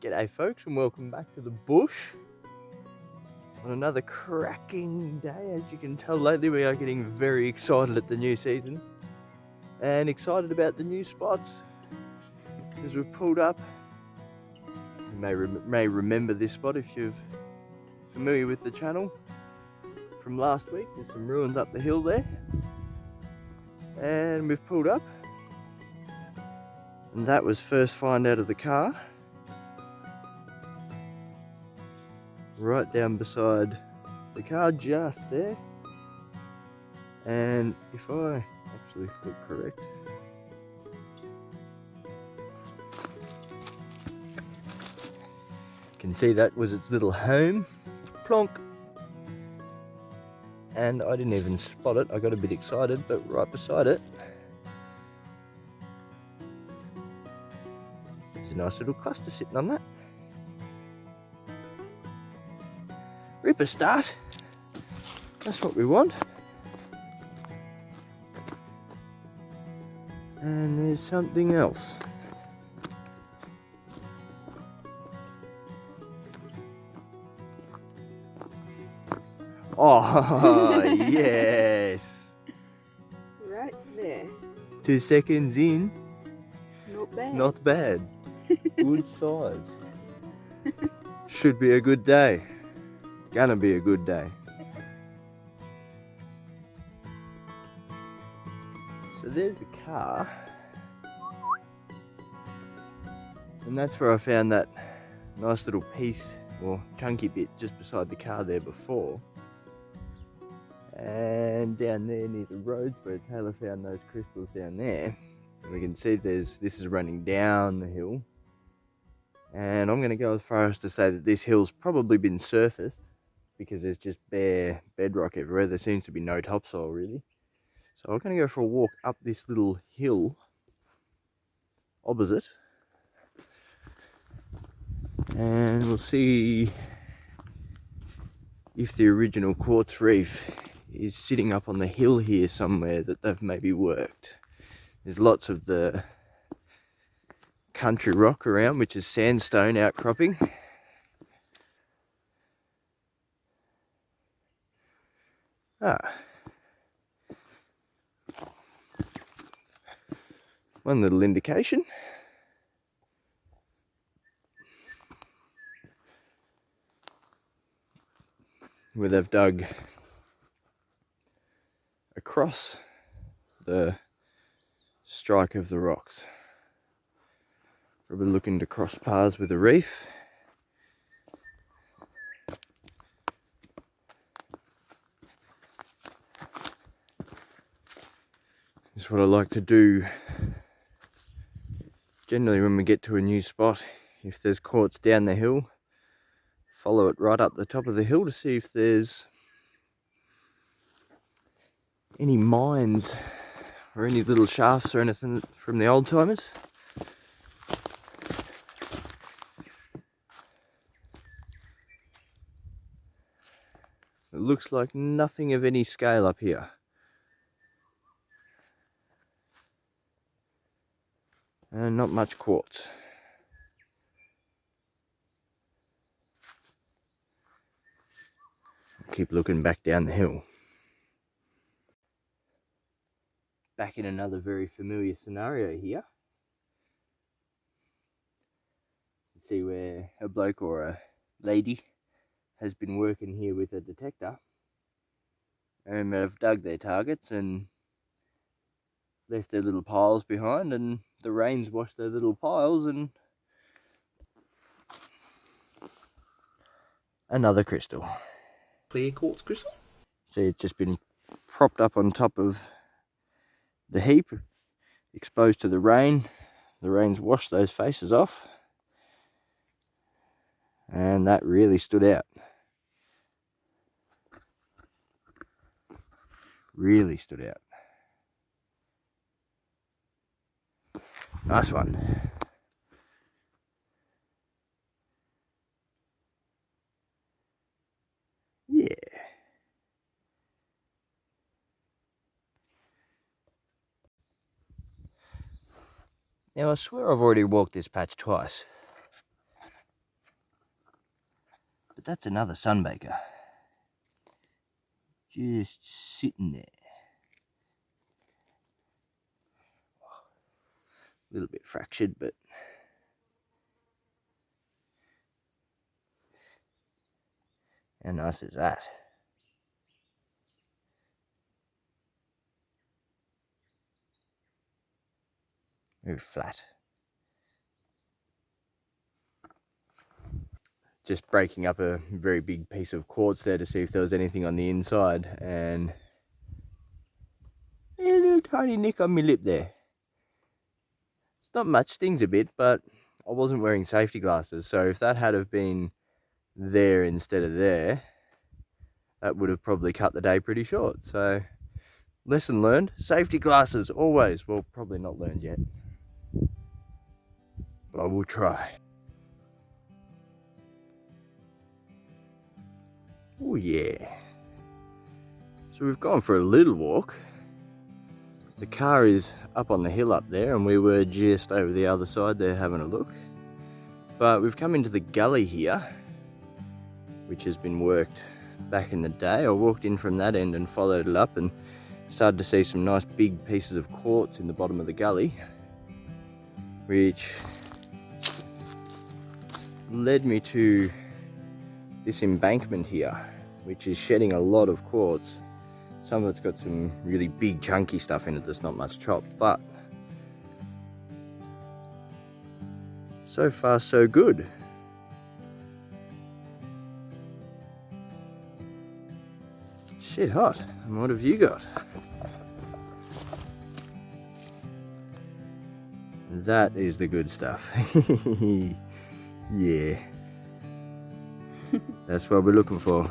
G'day folks, and welcome back to the bush on another cracking day. As you can tell, lately we are getting very excited at the new season and excited about the new spots because we've pulled up. You may remember this spot if you're familiar with the channel from last week. There's some ruins up the hill there, and we've pulled up, and that was first find out of the car. Right down beside the car, just there. And if I actually look correct, you can see that was its little home. Plonk. And I didn't even spot it. I got a bit excited, but right beside it, there's a nice little cluster sitting on that. Ripper start. That's what we want. And there's something else. Oh, yes. Right there. 2 seconds in. Not bad. Not bad. Good size. Should be a good day. Gonna be a good day. So there's the car, and that's where I found that nice little piece or chunky bit just beside the car there before. And down there near the roads where Taylor found those crystals down there, and we can see this is running down the hill, and I'm going to go as far as to say that this hill's probably been surfaced, because there's just bare bedrock everywhere. There seems to be no topsoil really. So I'm going to go for a walk up this little hill opposite, and we'll see if the original quartz reef is sitting up on the hill here somewhere that they've maybe worked. There's lots of the country rock around, which is sandstone outcropping. One little indication. Where they've dug across the strike of the rocks. Probably looking to cross paths with a reef. This is what I like to do generally when we get to a new spot. If there's quartz down the hill, follow it right up the top of the hill to see if there's any mines or any little shafts or anything from the old timers. It looks like nothing of any scale up here. And not much quartz. Keep looking back down the hill. Back in another very familiar scenario here. You can see where a bloke or a lady has been working here with a detector, and they've dug their targets and left their little piles behind, and the rains washed their little piles, and another crystal. Clear quartz crystal? See, it's just been propped up on top of the heap, exposed to the rain. The rain's washed those faces off, and that really stood out. Really stood out. Nice one. Yeah. Now I swear I've already walked this patch twice. But that's another sunbaker. Just sitting there. A little bit fractured, but how nice is that? Very flat. Just breaking up a very big piece of quartz there to see if there was anything on the inside, and a little tiny nick on my lip there. It's not much, stings a bit, but I wasn't wearing safety glasses, so if that had have been there instead of there, that would have probably cut the day pretty short. So lesson learned, safety glasses always. Well, probably not learned yet, but I will try. Oh yeah. So we've gone for a little walk. The car is up on the hill up there, and we were just over the other side there having a look. But we've come into the gully here, which has been worked back in the day. I walked in from that end and followed it up and started to see some nice big pieces of quartz in the bottom of the gully, which led me to this embankment here, which is shedding a lot of quartz. Some of it's got some really big chunky stuff in it that's not much chop, but so far so good. Shit hot. And what have you got? That is the good stuff. Yeah. That's what we're looking for.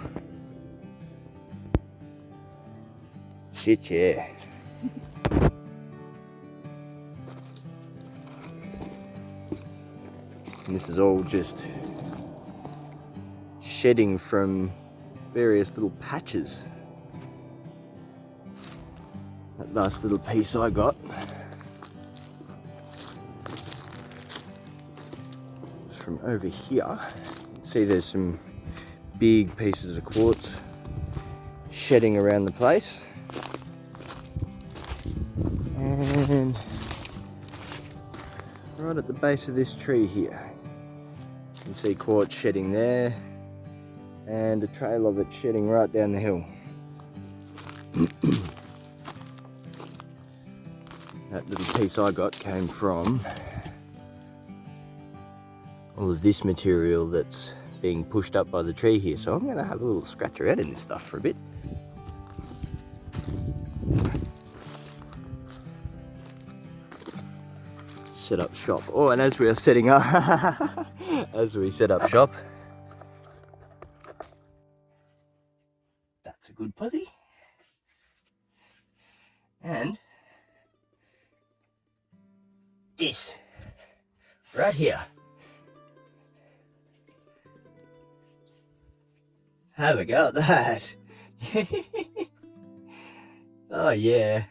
Shit, yeah. And this is all just shedding from various little patches. That last little piece I got was from over here. See, there's some big pieces of quartz shedding around the place. And right at the base of this tree here, you can see quartz shedding there, and a trail of it shedding right down the hill. That little piece I got came from all of this material that's being pushed up by the tree here, so I'm going to have a little scratch around in this stuff for a bit. Set up shop. Oh, and as we are setting up, as we set up shop, that's a good pussy. And this right here. Have a go at that. Oh yeah.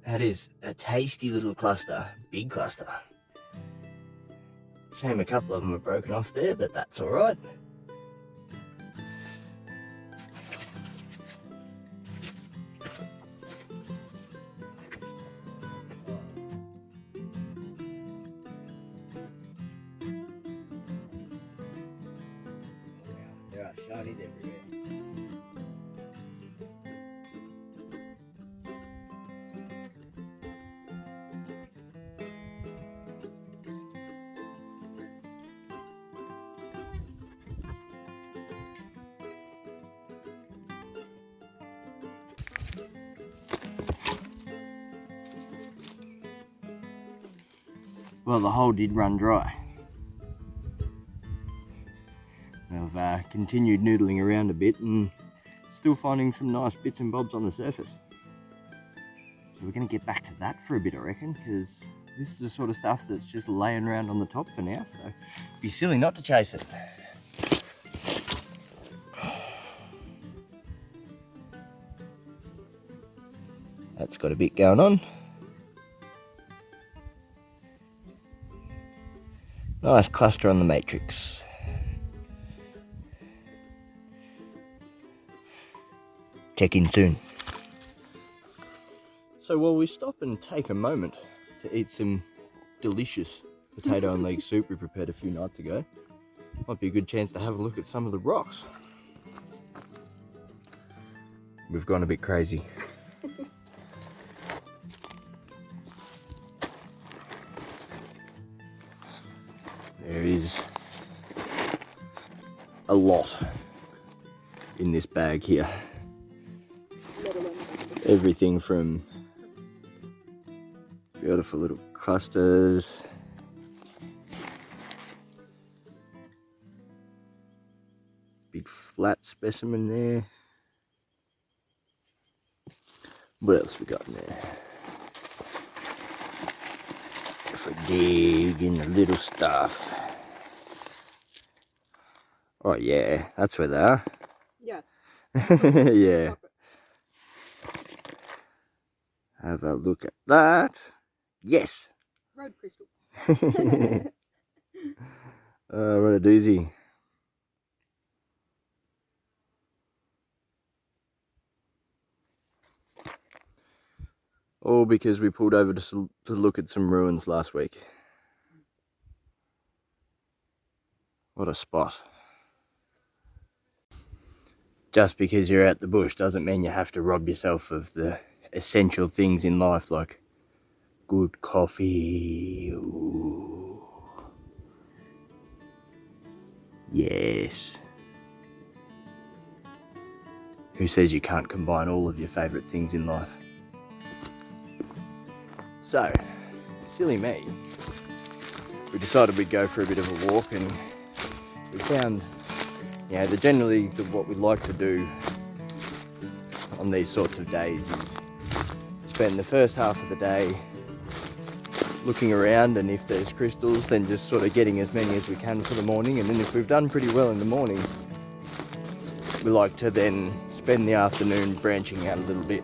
That is a tasty little cluster, big cluster. Shame a couple of them are broken off there, but that's all right. There are shinies everywhere. Well, the hole did run dry. I've continued noodling around a bit and still finding some nice bits and bobs on the surface. So we're going to get back to that for a bit, I reckon, because this is the sort of stuff that's just laying around on the top for now, so it'd be silly not to chase it. That's got a bit going on. Nice cluster on the matrix. Check in soon. So while we stop and take a moment to eat some delicious potato and leg soup we prepared a few nights ago, might be a good chance to have a look at some of the rocks. We've gone a bit crazy. There is a lot in this bag here. Everything from beautiful little clusters, big flat specimen there. What else we got in there? If I dig in the little stuff. Oh yeah, that's where they are. Yeah. Yeah. Have a look at that. Yes. Road crystal. Oh, what a doozy. All because we pulled over to look at some ruins last week. What a spot. Just because you're out the bush doesn't mean you have to rob yourself of the essential things in life, like good coffee. Ooh. Yes. Who says you can't combine all of your favourite things in life? So, silly me, we decided we'd go for a bit of a walk, and we found, what we like to do on these sorts of days is spend the first half of the day looking around, and if there's crystals, then just sort of getting as many as we can for the morning. And then if we've done pretty well in the morning, we like to then spend the afternoon branching out a little bit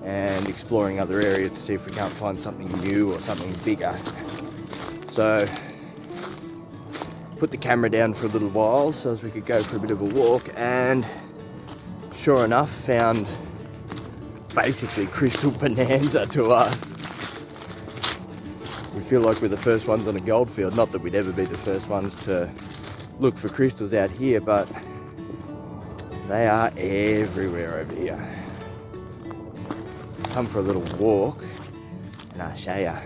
and exploring other areas to see if we can't find something new or something bigger. So put the camera down for a little while so as we could go for a bit of a walk, and sure enough found basically crystal bonanza to us. We feel like we're the first ones on a goldfield. Not that we'd ever be the first ones to look for crystals out here, but they are everywhere over here. Come for a little walk and I'll show ya.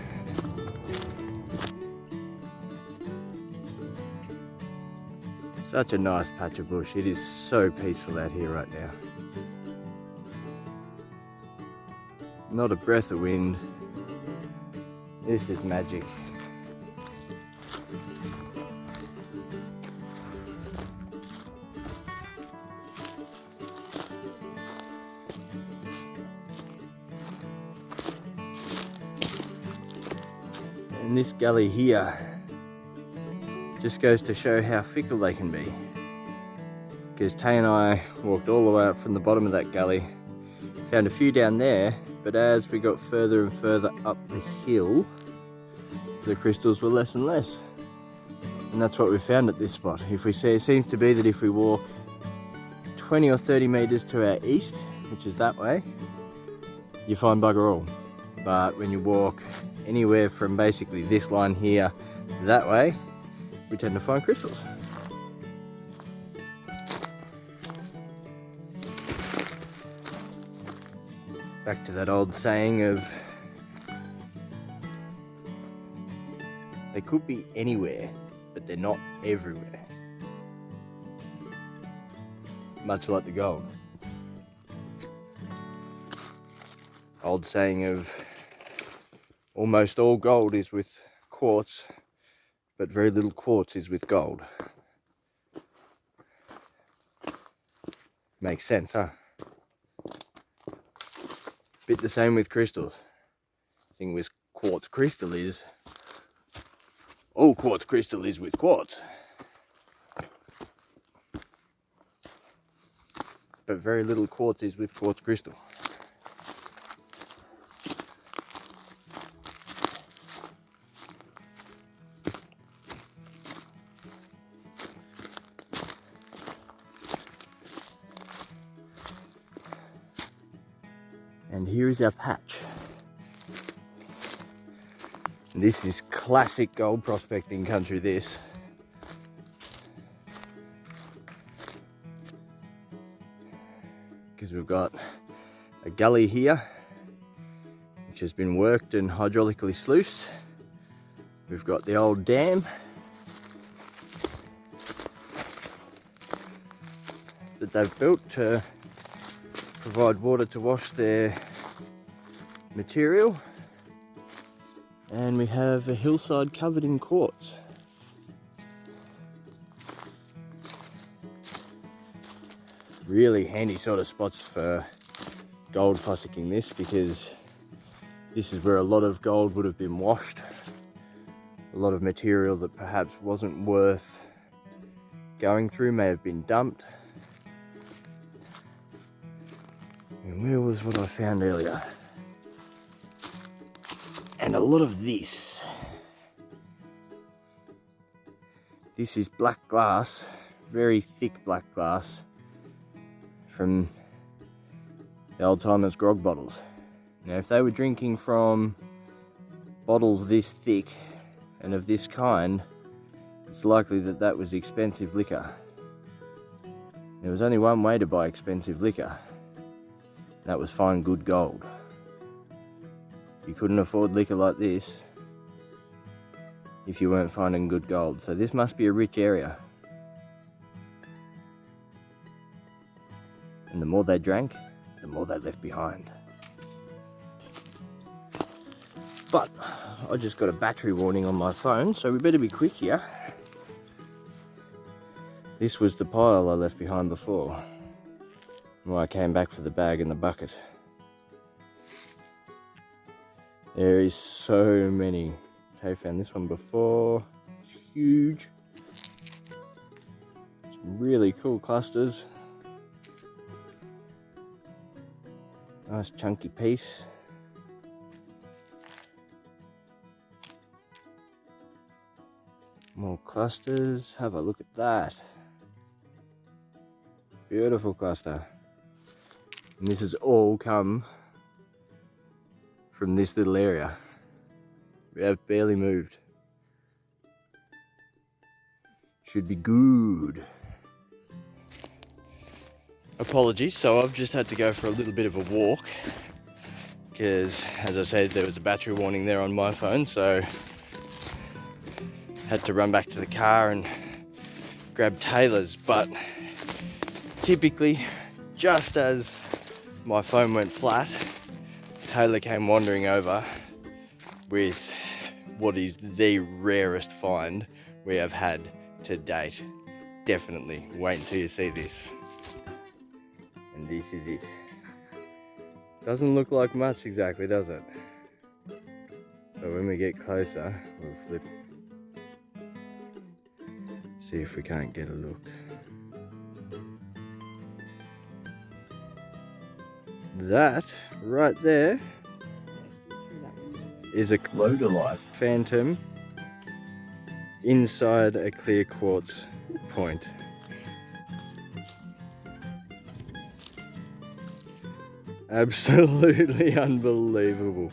Such a nice patch of bush. It is so peaceful out here right now. Not a breath of wind. This is magic. And this gully here just goes to show how fickle they can be. Because Tay and I walked all the way up from the bottom of that gully, found a few down there, but as we got further and further up the hill, the crystals were less and less. And that's what we found at this spot. If we see, it seems to be that if we walk 20 or 30 meters to our east, which is that way, you find bugger all. But when you walk anywhere from basically this line here that way, we tend to find crystals. Back to that old saying of they could be anywhere, but they're not everywhere. Much like the gold. Old saying of almost all gold is with quartz, but very little quartz is with gold. Makes sense, huh? Bit the same with crystals. Thing with quartz crystal is all quartz crystal is with quartz, but very little quartz is with quartz crystal. here is our patch. And this is classic gold prospecting country, this. Because we've got a gully here, which has been worked and hydraulically sluiced. We've got the old dam that they've built to provide water to wash their material. And we have a hillside covered in quartz. Really handy sort of spots for gold fossicking this, because this is where a lot of gold would have been washed. A lot of material that perhaps wasn't worth going through may have been dumped. And where was what I found earlier? And a lot of this. This is black glass, very thick black glass from the old timers' grog bottles. Now, if they were drinking from bottles this thick and of this kind, it's likely that that was expensive liquor. There was only one way to buy expensive liquor. That was fine good gold. You couldn't afford liquor like this if you weren't finding good gold. So this must be a rich area. And the more they drank, the more they left behind. But I just got a battery warning on my phone, so we better be quick here. This was the pile I left behind before, when I came back for the bag and the bucket. There is so many. I found this one before. It's huge. Some really cool clusters. Nice chunky piece. More clusters. Have a look at that. Beautiful cluster. And this has all come from this little area. We have barely moved. Should be good. Apologies, so I've just had to go for a little bit of a walk because, as I said, there was a battery warning there on my phone, so had to run back to the car and grab Taylor's. But typically, just as my phone went flat, Taylor came wandering over with what is the rarest find we have had to date. Definitely wait until you see this. And this is it. Doesn't look like much exactly, does it? But when we get closer, we'll flip. See if we can't get a look. That right there is a lodolite phantom inside a clear quartz point. Absolutely unbelievable.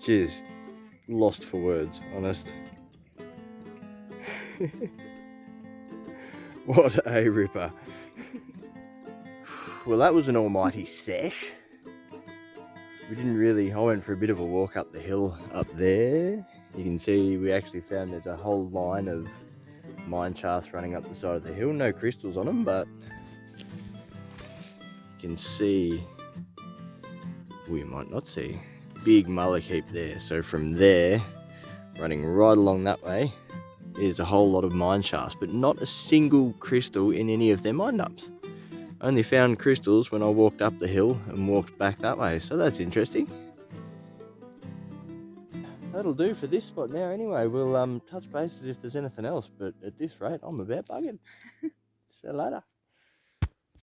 Just lost for words, honest. What a ripper. Well, that was an almighty sesh. We didn't really, I went for a bit of a walk up the hill up there. You can see we actually found there's a whole line of mine shafts running up the side of the hill. No crystals on them, but you can see, well, you might not see, big mullock heap there. So from there, running right along that way, is a whole lot of mine shafts, but not a single crystal in any of their mine dumps. Only found crystals when I walked up the hill and walked back that way, so that's interesting. That'll do for this spot now anyway. We'll touch bases if there's anything else, but at this rate, I'm about bugging. See you later.